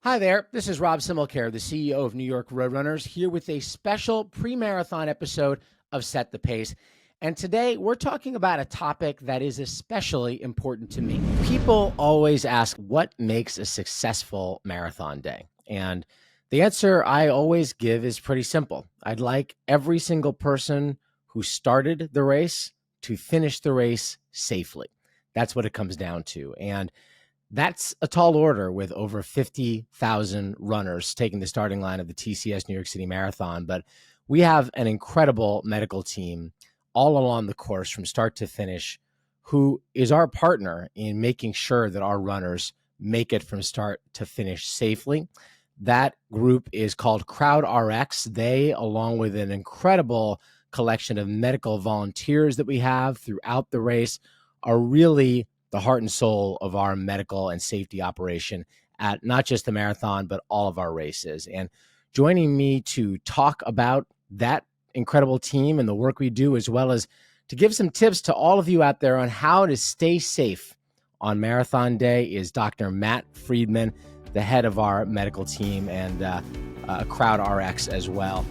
Hi there, this is Rob Simmelcare, the CEO of New York Roadrunners, here with a special pre-marathon episode of Set the Pace. And today we're talking about a topic that is especially important to me. People always ask what makes a successful marathon day. And the answer I always give is pretty simple. I'd like every single person who started the race to finish the race safely. That's what it comes down to. And that's a tall order with over 50,000 runners taking the starting line of the TCS New York City Marathon. But we have an incredible medical team all along the course from start to finish who is our partner in making sure that our runners make it from start to finish safely. That group is called CrowdRx. They, along with an incredible collection of medical volunteers that we have throughout the race, are really the heart and soul of our medical and safety operation at not just the marathon, but all of our races. And joining me to talk about that incredible team and the work we do, as well as to give some tips to all of you out there on how to stay safe on marathon day, is Dr. Matt Friedman, the head of our medical team and CrowdRx as well.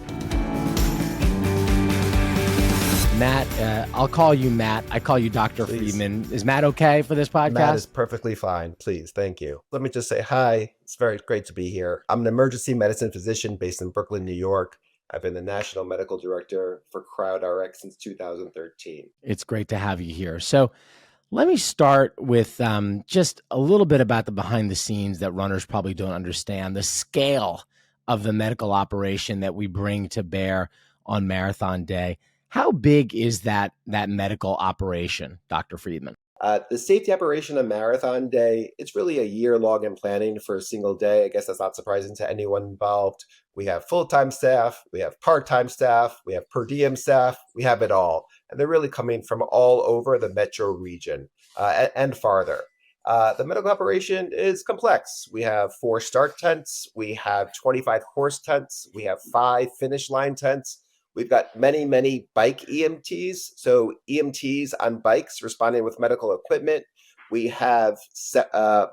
Matt, I'll call you Matt. I call you Dr. Please. Friedman. Is Matt okay for this podcast? Matt is perfectly fine. Please. Thank you. Let me just say hi. It's very great to be here. I'm an emergency medicine physician based in Brooklyn, New York. I've been the national medical director for CrowdRx since 2013. It's great to have you here. So let me start with just a little bit about the behind the scenes that runners probably don't understand, the scale of the medical operation that we bring to bear on marathon day. How big is that medical operation, Dr. Friedman? The safety operation on marathon day, it's really a year long in planning for a single day. I guess that's not surprising to anyone involved. We have full-time staff, we have part-time staff, we have per diem staff, we have it all. And they're really coming from all over the metro region and farther. The medical operation is complex. We have 4 start tents, we have 25 horse tents, we have 5 finish line tents. We've got many, many bike EMTs, so EMTs on bikes responding with medical equipment. We have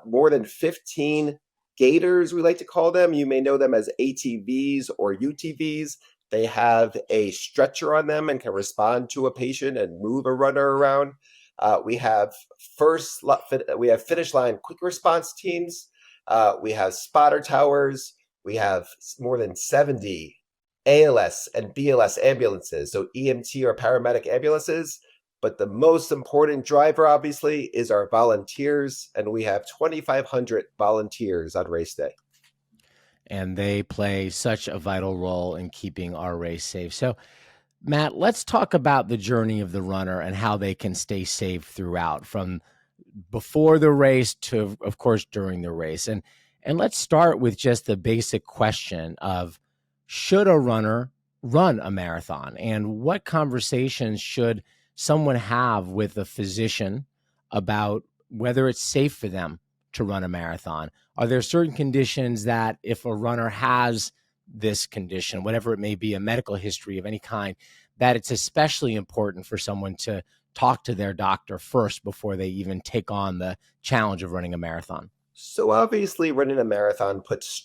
more than 15 gators, we like to call them. You may know them as ATVs or UTVs. They have a stretcher on them and can respond to a patient and move a runner around. We have finish line quick response teams. We have spotter towers. We have more than 70 ALS and BLS ambulances, so EMT or paramedic ambulances. But the most important driver, obviously, is our volunteers, and we have 2,500 volunteers on race day. And they play such a vital role in keeping our race safe. So, Matt, let's talk about the journey of the runner and how they can stay safe throughout, from before the race to, of course, during the race. And let's start with just the basic question of, should a runner run a marathon? And what conversations should someone have with a physician about whether it's safe for them to run a marathon? Are there certain conditions that if a runner has this condition, whatever it may be, a medical history of any kind, that it's especially important for someone to talk to their doctor first before they even take on the challenge of running a marathon? So obviously running a marathon puts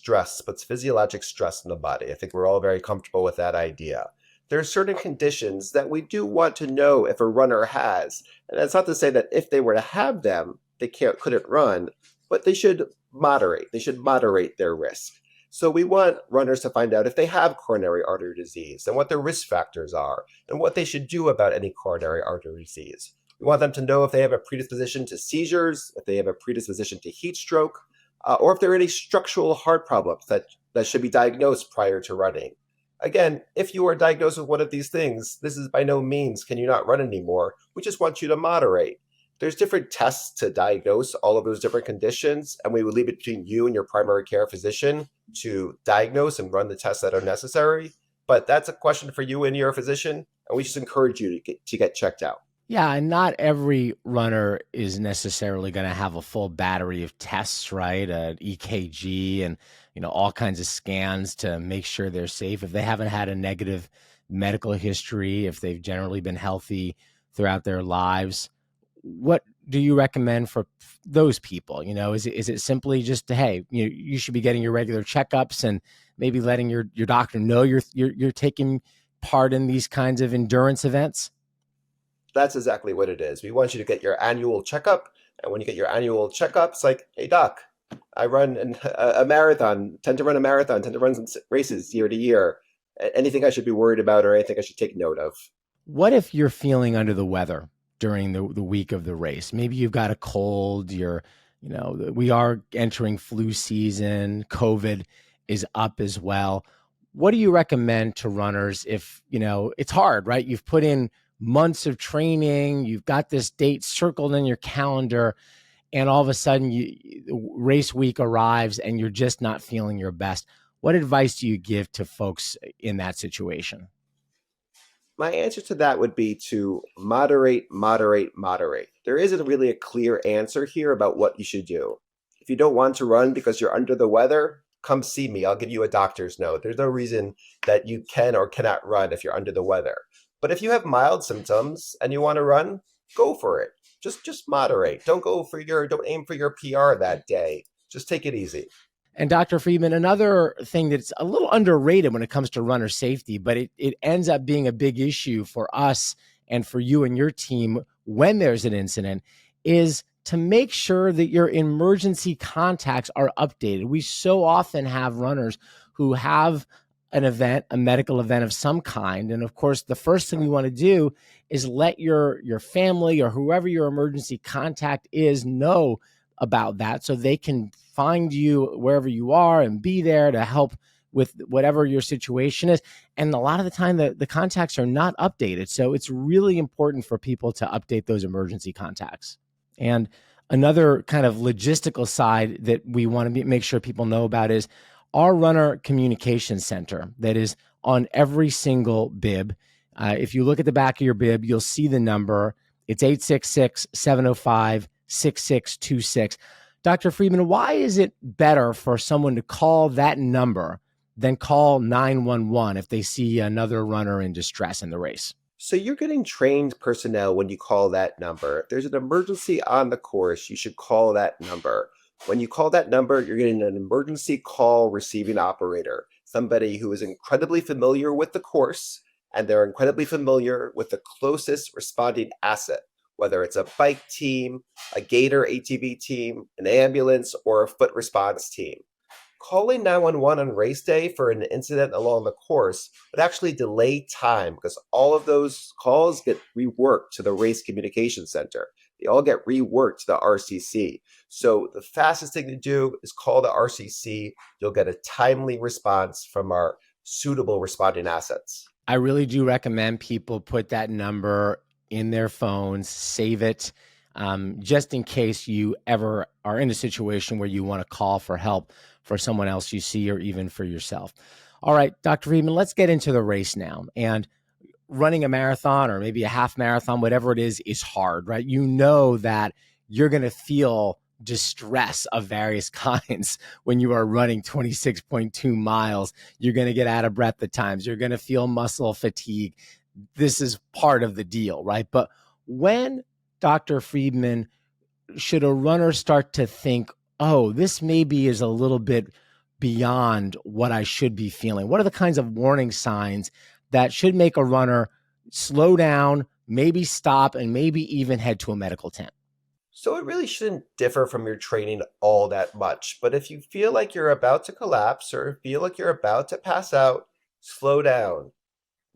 physiologic stress in the body. I think we're all very comfortable with that idea. There are certain conditions that we do want to know if a runner has. And that's not to say that if they were to have them, they couldn't run, but they should moderate. They should moderate their risk. So we want runners to find out if they have coronary artery disease and what their risk factors are and what they should do about any coronary artery disease. We want them to know if they have a predisposition to seizures, if they have a predisposition to heat stroke, or if there are any structural heart problems that should be diagnosed prior to running. Again, if you are diagnosed with one of these things, this is by no means can you not run anymore. We just want you to moderate. There's different tests to diagnose all of those different conditions, and we would leave it between you and your primary care physician to diagnose and run the tests that are necessary. But that's a question for you and your physician, and we just encourage you to get checked out. Yeah, and not every runner is necessarily going to have a full battery of tests, right? An EKG and, all kinds of scans to make sure they're safe. If they haven't had a negative medical history, if they've generally been healthy throughout their lives, what do you recommend for those people? Is it simply just hey, you should be getting your regular checkups and maybe letting your doctor know you're taking part in these kinds of endurance events? That's exactly what it is. We want you to get your annual checkup. And when you get your annual checkup, it's like, hey, doc, I run a marathon, tend to run a marathon, tend to run some races year to year. Anything I should be worried about or anything I should take note of? What if you're feeling under the weather during the week of the race? Maybe you've got a cold, we are entering flu season, COVID is up as well. What do you recommend to runners if, it's hard, right? You've put in months of training, you've got this date circled in your calendar, and all of a sudden race week arrives and you're just not feeling your best. What advice do you give to folks in that situation? My answer to that would be to moderate, moderate, moderate. There isn't really a clear answer here about what you should do. If you don't want to run because you're under the weather, come see me. I'll give you a doctor's note. There's no reason that you can or cannot run if you're under the weather. But if you have mild symptoms and you want to run, go for it. Just moderate. Don't aim for your PR that day. Just take it easy. And Dr. Friedman, another thing that's a little underrated when it comes to runner safety, but it ends up being a big issue for us and for you and your team when there's an incident, is to make sure that your emergency contacts are updated. We so often have runners who have an event, a medical event of some kind. And of course, the first thing we want to do is let your family or whoever your emergency contact is know about that so they can find you wherever you are and be there to help with whatever your situation is. And a lot of the time the contacts are not updated. So it's really important for people to update those emergency contacts. And another kind of logistical side that we want to make sure people know about is our runner communication center that is on every single bib. If you look at the back of your bib, you'll see the number. It's 866-705-6626. Dr. Friedman, why is it better for someone to call that number than call 911 if they see another runner in distress in the race? So you're getting trained personnel when you call that number. If there's an emergency on the course, you should call that number. When you call that number, you're getting an emergency call receiving operator, somebody who is incredibly familiar with the course, and they're incredibly familiar with the closest responding asset, whether it's a bike team, a Gator ATV team, an ambulance, or a foot response team. Calling 911 on race day for an incident along the course would actually delay time because all of those calls get reworked to the race communication center. They all get reworked to the RCC. So the fastest thing to do is call the RCC. You'll get a timely response from our suitable responding assets. I really do recommend people put that number in their phones, save it, just in case you ever are in a situation where you want to call for help for someone else you see or even for yourself. All right, Dr. Friedman, let's get into the race now. And running a marathon or maybe a half marathon, whatever it is hard, right? You know that you're going to feel distress of various kinds when you are running 26.2 miles. You're going to get out of breath at times. You're going to feel muscle fatigue. This is part of the deal, right? But when, Dr. Friedman, should a runner start to think, oh, this maybe is a little bit beyond what I should be feeling? What are the kinds of warning signs that should make a runner slow down, maybe stop, and maybe even head to a medical tent? So it really shouldn't differ from your training all that much. But if you feel like you're about to collapse or feel like you're about to pass out, slow down,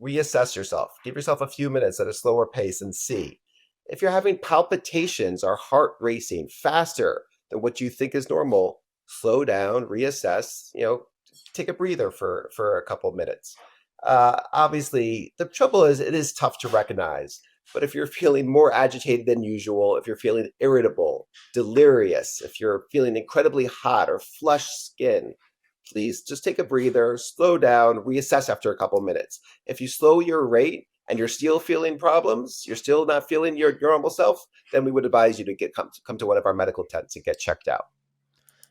reassess yourself, give yourself a few minutes at a slower pace and see. If you're having palpitations or heart racing faster than what you think is normal, slow down, reassess, take a breather for a couple of minutes. Obviously, the trouble is it is tough to recognize. But if you're feeling more agitated than usual, if you're feeling irritable, delirious, if you're feeling incredibly hot or flushed skin, please just take a breather, slow down, reassess after a couple minutes. If you slow your rate and you're still feeling problems, you're still not feeling your normal self, then we would advise you to come to one of our medical tents and get checked out.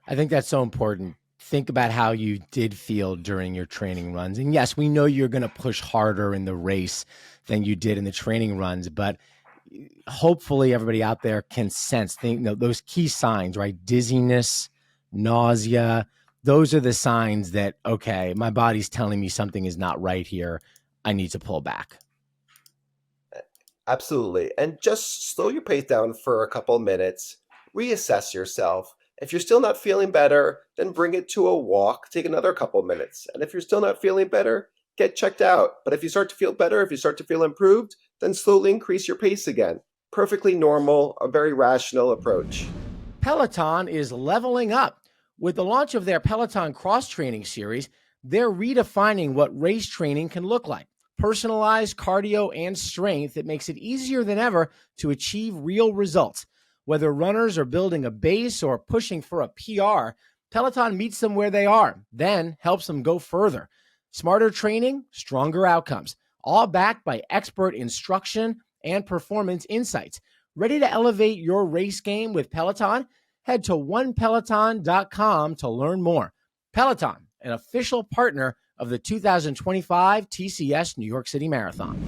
I think that's so important. Think about how you did feel during your training runs. And yes, we know you're going to push harder in the race than you did in the training runs, but hopefully everybody out there can sense those key signs, right? Dizziness, nausea. Those are the signs that, okay, my body's telling me something is not right here. I need to pull back. Absolutely. And just slow your pace down for a couple minutes, reassess yourself. If you're still not feeling better, then bring it to a walk, take another couple minutes. And if you're still not feeling better, get checked out. But if you start to feel better, if you start to feel improved, then slowly increase your pace again. Perfectly normal, a very rational approach. Peloton is leveling up. With the launch of their Peloton cross training series, they're redefining what race training can look like. Personalized cardio and strength that makes it easier than ever to achieve real results. Whether runners are building a base or pushing for a PR, Peloton meets them where they are, then helps them go further. Smarter training, stronger outcomes, all backed by expert instruction and performance insights. Ready to elevate your race game with Peloton? Head to onepeloton.com to learn more. Peloton, an official partner of the 2025 TCS New York City Marathon.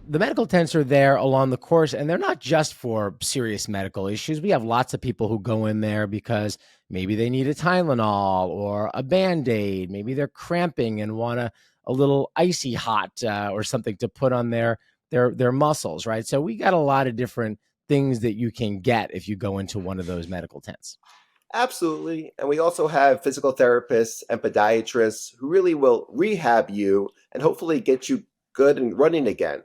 The medical tents are there along the course, and they're not just for serious medical issues. We have lots of people who go in there because maybe they need a Tylenol or a Band-Aid. Maybe they're cramping and want a little icy hot or something to put on their muscles, right? So we got a lot of different things that you can get if you go into one of those medical tents. Absolutely. And we also have physical therapists and podiatrists who really will rehab you and hopefully get you good and running again.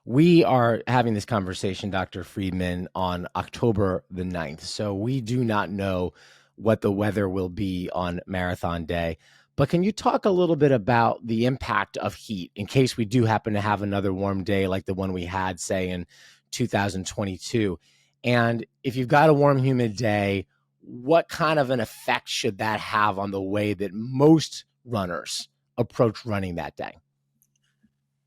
We are having this conversation, Dr. Friedman, on October the 9th. So we do not know what the weather will be on Marathon Day. But can you talk a little bit about the impact of heat in case we do happen to have another warm day like the one we had, say, in 2022? And if you've got a warm, humid day, what kind of an effect should that have on the way that most runners approach running that day?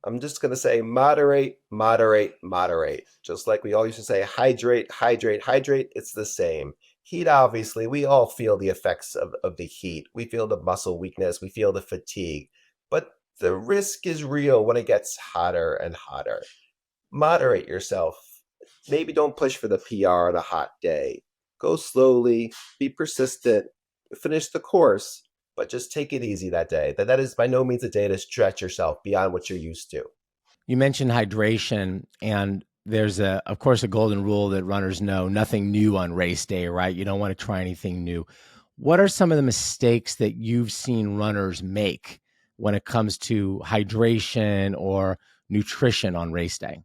I'm just going to say moderate, moderate, moderate. Just like we all used to say, hydrate, hydrate, hydrate. It's the same. Heat, obviously, we all feel the effects of the heat. We feel the muscle weakness. We feel the fatigue. But the risk is real when it gets hotter and hotter. Moderate yourself. Maybe don't push for the PR on a hot day. Go slowly, be persistent, finish the course, but just take it easy that day. That is by no means a day to stretch yourself beyond what you're used to. You mentioned hydration, and there's of course, a golden rule that runners know: nothing new on race day, right? You don't want to try anything new. What are some of the mistakes that you've seen runners make when it comes to hydration or nutrition on race day?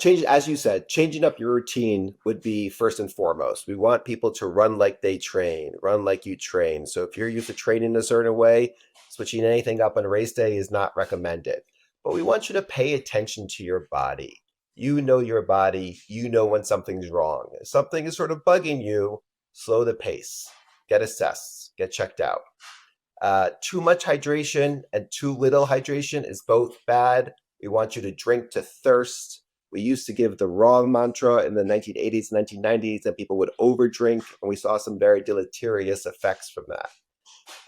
Change, as you said, changing up your routine would be first and foremost. We want people to run like they train, run like you train. So if you're used to training a certain way, switching anything up on race day is not recommended. But we want you to pay attention to your body. You know your body. You know when something's wrong. If something is sort of bugging you, slow the pace, get assessed, get checked out. Too much hydration and too little hydration is both bad. We want you to drink to thirst. We used to give the wrong mantra in the 1980s, 1990s, and people would overdrink, and we saw some very deleterious effects from that.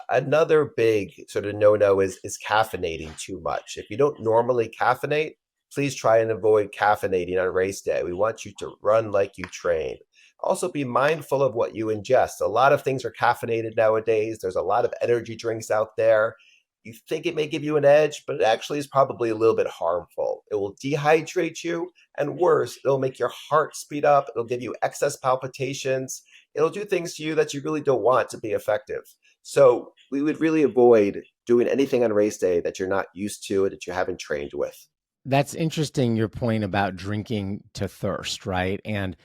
Another big sort of no-no is caffeinating too much. If you don't normally caffeinate, please try and avoid caffeinating on race day. We want you to run like you train. Also, be mindful of what you ingest. A lot of things are caffeinated nowadays. There's a lot of energy drinks out there. You think it may give you an edge, but it actually is probably a little bit harmful. It will dehydrate you, and worse, it'll make your heart speed up. It'll give you excess palpitations. It'll do things to you that you really don't want to be effective. So we would really avoid doing anything on race day that you're not used to or that you haven't trained with. That's interesting, your point about drinking to thirst, right? And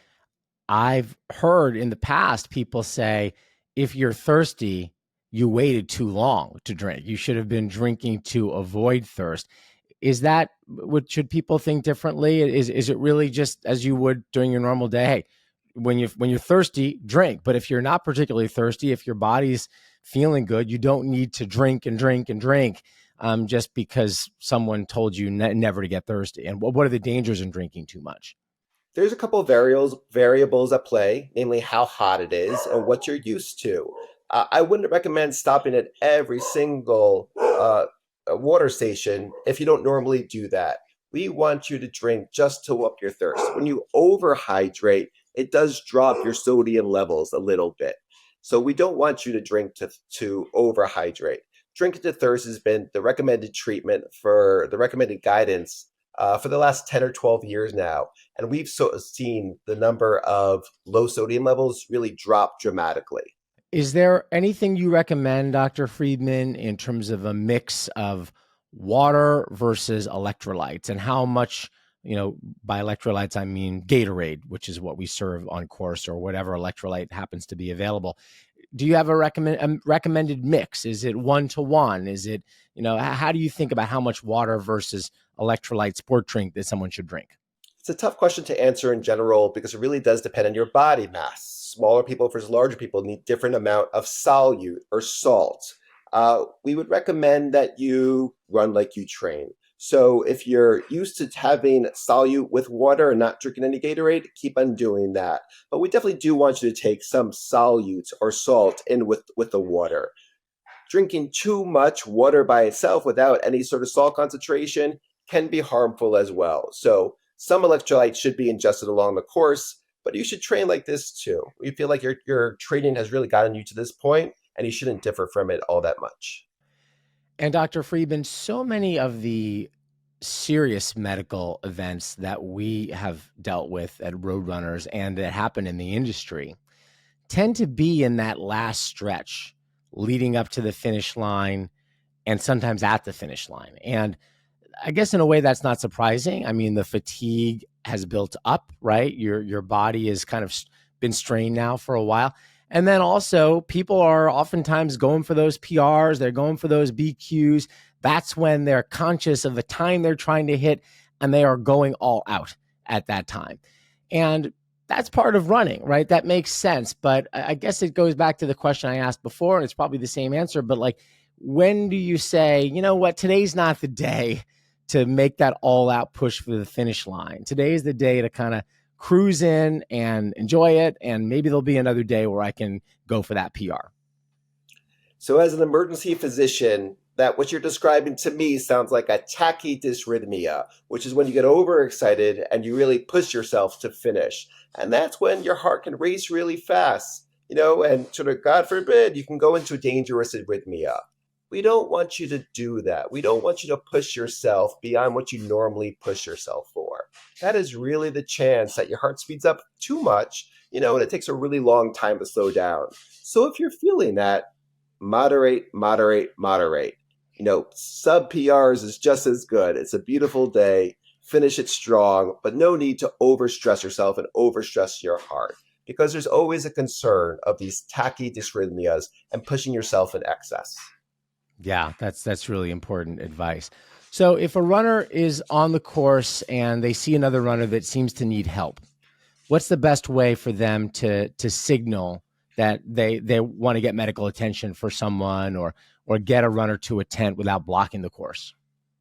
I've heard in the past people say, if you're thirsty, you waited too long to drink. You should have been drinking to avoid thirst. Is that what should people think differently? Is it really just as you would during your normal day? Hey, when you're thirsty, drink. But if you're not particularly thirsty, if your body's feeling good, you don't need to drink and drink and drink just because someone told you never to get thirsty. And what are the dangers in drinking too much? There's a couple of variables at play, namely how hot it is and what you're used to. I wouldn't recommend stopping at every single water station if you don't normally do that. We want you to drink just to up your thirst. When you overhydrate, it does drop your sodium levels a little bit. So we don't want you to drink to overhydrate. Drinking to thirst has been the recommended treatment for the recommended guidance for the last 10 or 12 years now. And we've seen the number of low sodium levels really drop dramatically. Is there anything you recommend, Dr. Friedman, in terms of a mix of water versus electrolytes, and how much, by electrolytes, I mean Gatorade, which is what we serve on course, or whatever electrolyte happens to be available. Do you have a recommended mix? Is it 1-to-1? Is it, how do you think about how much water versus electrolyte sport drink that someone should drink? It's a tough question to answer in general because it really does depend on your body mass. Smaller people versus larger people need different amount of solute or salt. We would recommend that you run like you train. So if you're used to having solute with water and not drinking any Gatorade, keep on doing that. But we definitely do want you to take some solute or salt in with the water. Drinking too much water by itself without any sort of salt concentration can be harmful as well. So some electrolytes should be ingested along the course, but you should train like this too. You feel like your training has really gotten you to this point, and you shouldn't differ from it all that much. And Dr. Friedman, so many of the serious medical events that we have dealt with at Roadrunners and that happen in the industry tend to be in that last stretch leading up to the finish line, and sometimes at the finish line. And I guess in a way that's not surprising. I mean, the fatigue has built up, right? Your body has kind of been strained now for a while. And then also people are oftentimes going for those PRs, they're going for those BQs. That's when they're conscious of the time they're trying to hit, and they are going all out at that time. And that's part of running, right? That makes sense. But I guess it goes back to the question I asked before, and it's probably the same answer. But like, when do you say, you know what, today's not the day to make that all out push for the finish line? Today is the day to kind of cruise in and enjoy it. And maybe there'll be another day where I can go for that PR. So as an emergency physician, that what you're describing to me sounds like a tachydysrhythmia, which is when you get overexcited and you really push yourself to finish. And that's when your heart can race really fast, and sort of, God forbid, you can go into a dangerous arrhythmia. We don't want you to do that. We don't want you to push yourself beyond what you normally push yourself for. That is really the chance that your heart speeds up too much, and it takes a really long time to slow down. So if you're feeling that, moderate, moderate, moderate. Sub PRs is just as good. It's a beautiful day. Finish it strong, but no need to overstress yourself and overstress your heart, because there's always a concern of these tachydysrhythmias and pushing yourself in excess. Yeah, that's really important advice. So if a runner is on the course and they see another runner that seems to need help, what's the best way for them to signal that they want to get medical attention for someone, or get a runner to a tent without blocking the course?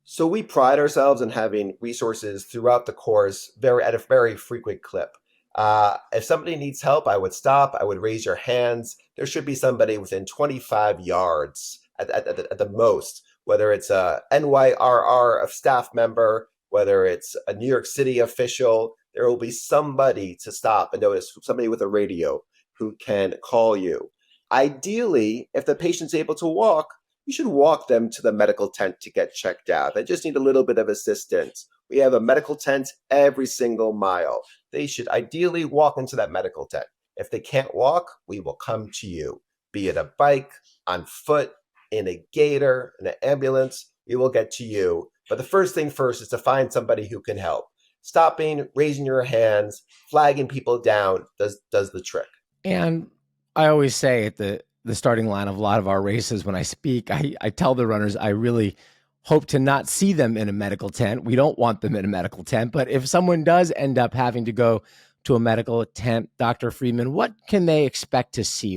So we pride ourselves in having resources throughout the course at a very frequent clip. If somebody needs help, I would stop. I would raise your hands. There should be somebody within 25 yards at the most, whether it's a NYRR of staff member, whether it's a New York City official. There will be somebody to stop and notice, somebody with a radio who can call you. Ideally, if the patient's able to walk, you should walk them to the medical tent to get checked out. They just need a little bit of assistance. We have a medical tent every single mile. They should ideally walk into that medical tent. If they can't walk, we will come to you, be it a bike, on foot, in a gator, in an ambulance. We will get to you. But the first thing first is to find somebody who can help. Stopping, raising your hands, flagging people down does the trick. And I always say at the starting line of a lot of our races, when I speak, I tell the runners I really hope to not see them in a medical tent. We don't want them in a medical tent. But if someone does end up having to go to a medical tent, Dr. Friedman, what can they expect to see?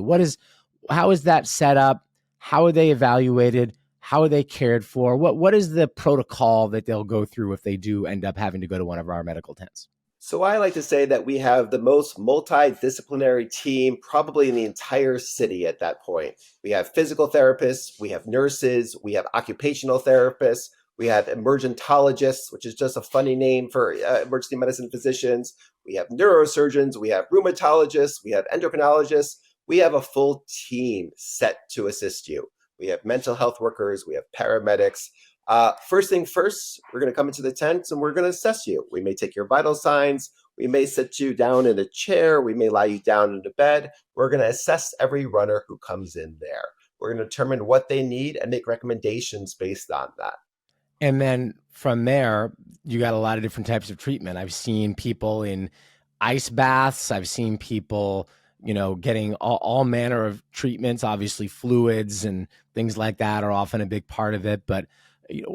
How is that set up? How are they evaluated? How are they cared for? What is the protocol that they'll go through if they do end up having to go to one of our medical tents? So I like to say that we have the most multidisciplinary team probably in the entire city at that point. We have physical therapists, we have nurses, we have occupational therapists, We have emergentologists, which is just a funny name for emergency medicine physicians. We have neurosurgeons, we have rheumatologists, we have endocrinologists. We have a full team set to assist you. We have mental health workers, we have paramedics. First thing first, we're going to come into the tent and we're going to assess you. We may take your vital signs. We may sit you down in a chair. We may lie you down into bed. We're going to assess every runner who comes in there. We're going to determine what they need and make recommendations based on that. And then from there, you got a lot of different types of treatment. I've seen people in ice baths. I've seen people, getting all manner of treatments. Obviously, fluids and things like that are often a big part of it. But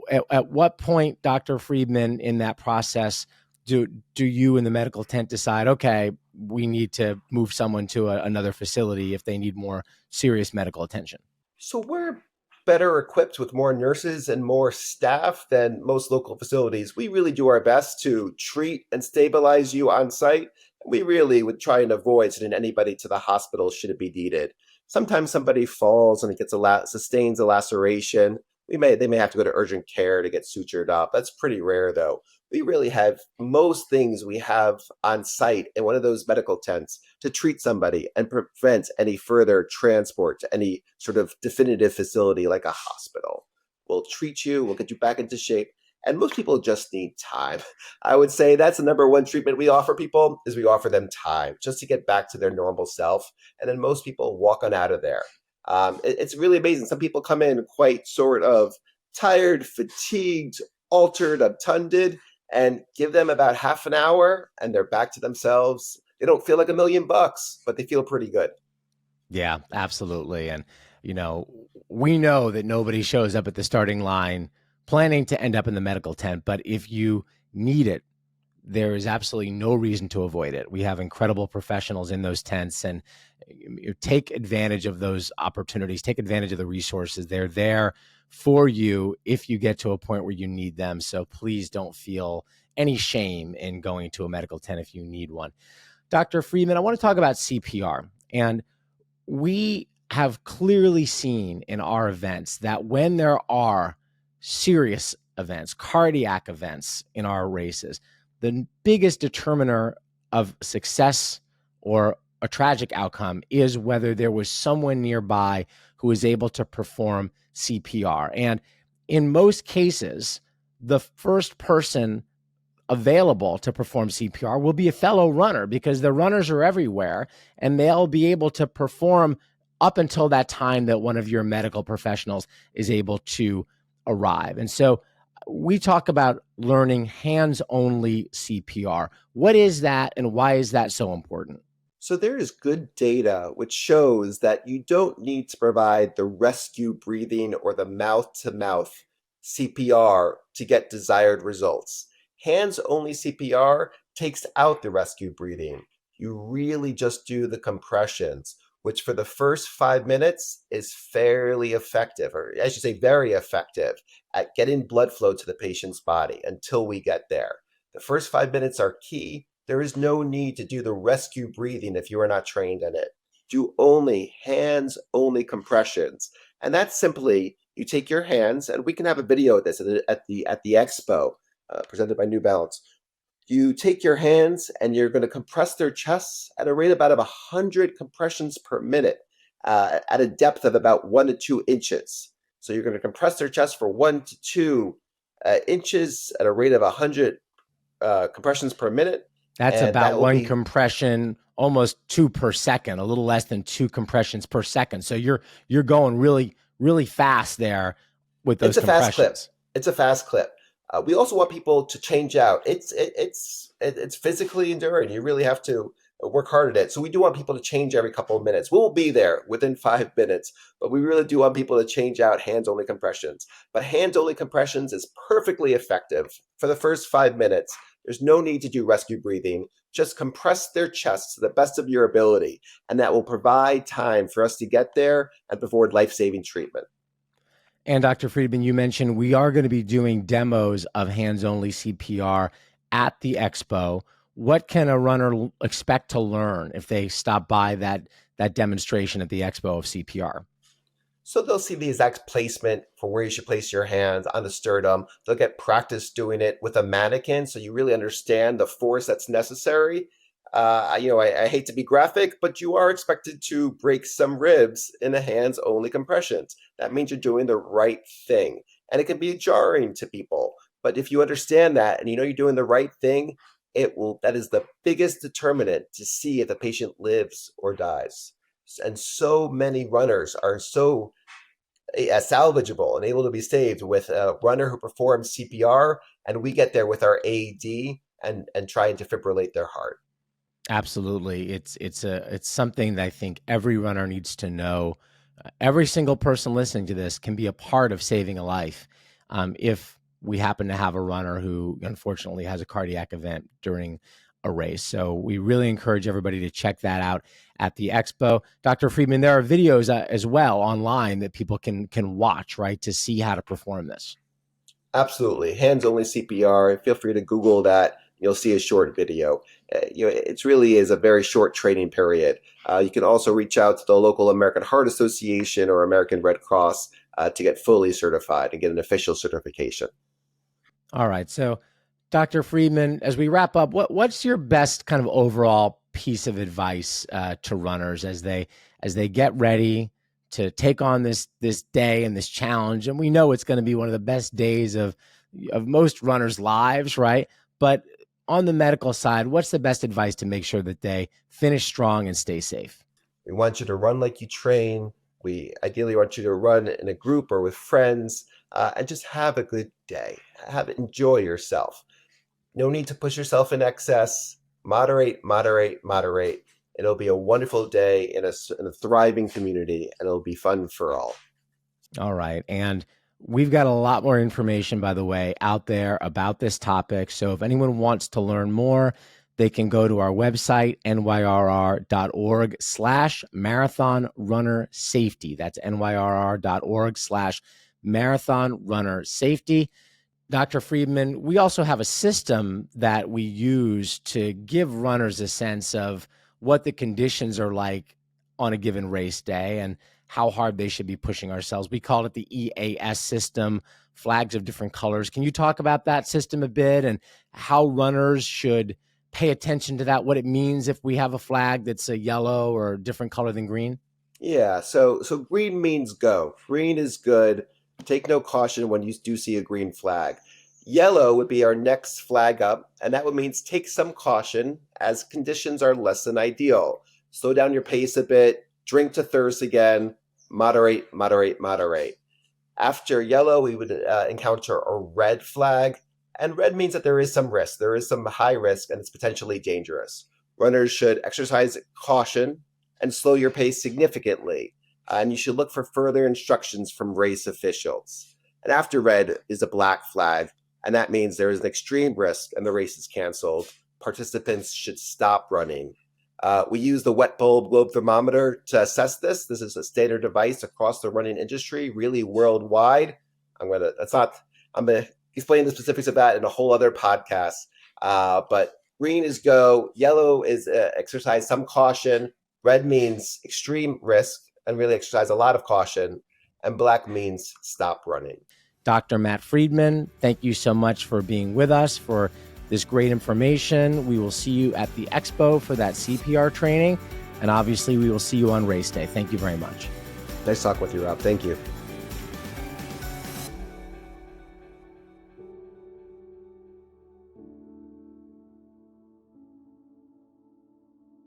at what point, Dr. Friedman, in that process, do you in the medical tent decide, okay, we need to move someone to another facility if they need more serious medical attention? So we're better equipped with more nurses and more staff than most local facilities. We really do our best to treat and stabilize you on site. We really would try and avoid sending anybody to the hospital should it be needed. Sometimes somebody falls and it sustains a laceration. They may have to go to urgent care to get sutured up. That's pretty rare though. We really have most things we have on site in one of those medical tents to treat somebody and prevent any further transport to any sort of definitive facility like a hospital. We'll treat you, we'll get you back into shape, and most people just need time. I would say that's the number one treatment we offer people is we offer them time just to get back to their normal self, and then most people walk on out of there. It's really amazing. Some people come in quite sort of tired, fatigued, altered, obtunded, and give them about half an hour and they're back to themselves. They don't feel like $1,000,000, but they feel pretty good. Yeah, absolutely. And, we know that nobody shows up at the starting line planning to end up in the medical tent, but if you need it, there is absolutely no reason to avoid it. We have incredible professionals in those tents, and you take advantage of those opportunities, take advantage of the resources. They're there for you if you get to a point where you need them. So please don't feel any shame in going to a medical tent if you need one. Dr. Friedman, I want to talk about CPR. And we have clearly seen in our events that when there are serious events, cardiac events in our races, the biggest determiner of success or a tragic outcome is whether there was someone nearby who was able to perform CPR. And in most cases, the first person available to perform CPR will be a fellow runner because the runners are everywhere and they'll be able to perform up until that time that one of your medical professionals is able to arrive. And so we talk about learning hands-only CPR. What is that and why is that so important? So there is good data which shows that you don't need to provide the rescue breathing or the mouth-to-mouth CPR to get desired results. Hands-only CPR takes out the rescue breathing. You really just do the compressions, which for the first 5 minutes is fairly effective, or I should say very effective, at getting blood flow to the patient's body until we get there. The first 5 minutes are key. There is no need to do the rescue breathing if you are not trained in it. Do only hands-only compressions. And that's simply, you take your hands, and we can have a video of this at the expo, presented by New Balance. You take your hands and you're going to compress their chests at a rate of about 100 compressions per minute at a depth of about 1 to 2 inches. So you're going to compress their chest for 1 to 2 inches at a rate of 100 compressions per minute. That's about one compression, almost 2 per second, a little less than 2 compressions per second. So you're going really, really fast there with those compressions. It's a fast clip. We also want people to change out. It's physically enduring. You really have to work hard at it. So we do want people to change every couple of minutes. We will be there within 5 minutes, but we really do want people to change out hands-only compressions. But hands-only compressions is perfectly effective for the first 5 minutes. There's no need to do rescue breathing. Just compress their chests to the best of your ability, and that will provide time for us to get there and provide life-saving treatment. And Dr. Friedman, you mentioned we are going to be doing demos of hands-only CPR at the expo. What can a runner expect to learn if they stop by that demonstration at the expo of CPR? So they'll see the exact placement for where you should place your hands on the sternum. They'll get practice doing it with a mannequin, so you really understand the force that's necessary. I hate to be graphic, but you are expected to break some ribs in a hands-only compressions. That means you're doing the right thing, and it can be jarring to people. But if you understand that and you know you're doing the right thing, it will. That is the biggest determinant to see if the patient lives or dies. And so many runners are so salvageable and able to be saved with a runner who performs CPR, and we get there with our AED and try and defibrillate their heart. Absolutely. It's something that I think every runner needs to know. Every single person listening to this can be a part of saving a life. If we happen to have a runner who unfortunately has a cardiac event during a race. So we really encourage everybody to check that out at the expo. Dr. Friedman, there are videos as well online that people can watch, right, to see how to perform this. Absolutely. Hands-only CPR. Feel free to Google that. You'll see a short video. It really is a very short training period. You can also reach out to the local American Heart Association or American Red Cross to get fully certified and get an official certification. All right. So, Dr. Friedman, as we wrap up, what's your best kind of overall piece of advice to runners as they get ready to take on this day and this challenge? And we know it's going to be one of the best days of most runners' lives, right? But on the medical side, what's the best advice to make sure that they finish strong and stay safe? We want you to run like you train. We ideally want you to run in a group or with friends and just have a good day. Enjoy yourself. No need to push yourself in excess. Moderate, moderate, moderate. It'll be a wonderful day in a thriving community, and it'll be fun for all. All right. And we've got a lot more information, by the way, out there about this topic. So if anyone wants to learn more, they can go to our website, nyrr.org/marathon runner safety. That's nyrr.org/marathon runner safety. Dr. Friedman, we also have a system that we use to give runners a sense of what the conditions are like on a given race day and how hard they should be pushing ourselves. We call it the EAS system, flags of different colors. Can you talk about that system a bit and how runners should pay attention to that, what it means if we have a flag that's a yellow or a different color than green? Yeah, so green means go. Green is good. Take no caution when you do see a green flag. Yellow would be our next flag up, and that would mean take some caution as conditions are less than ideal. Slow down your pace a bit, drink to thirst again, moderate, moderate, moderate. After yellow, we would encounter a red flag, and red means that there is some risk. There is some high risk, and it's potentially dangerous. Runners should exercise caution and slow your pace significantly, and you should look for further instructions from race officials. And after red is a black flag, and that means there is an extreme risk and the race is canceled. Participants should stop running. We use the wet bulb globe thermometer to assess this. This is a standard device across the running industry, really worldwide. I'm gonna explain the specifics of that in a whole other podcast. But green is go, yellow is exercise some caution, red means extreme risk and really exercise a lot of caution, and black means stop running. Dr. Matt Friedman, thank you so much for being with us for this great information. We will see you at the expo for that CPR training. And obviously, we will see you on race day. Thank you very much. Nice talking with you, Rob. Thank you.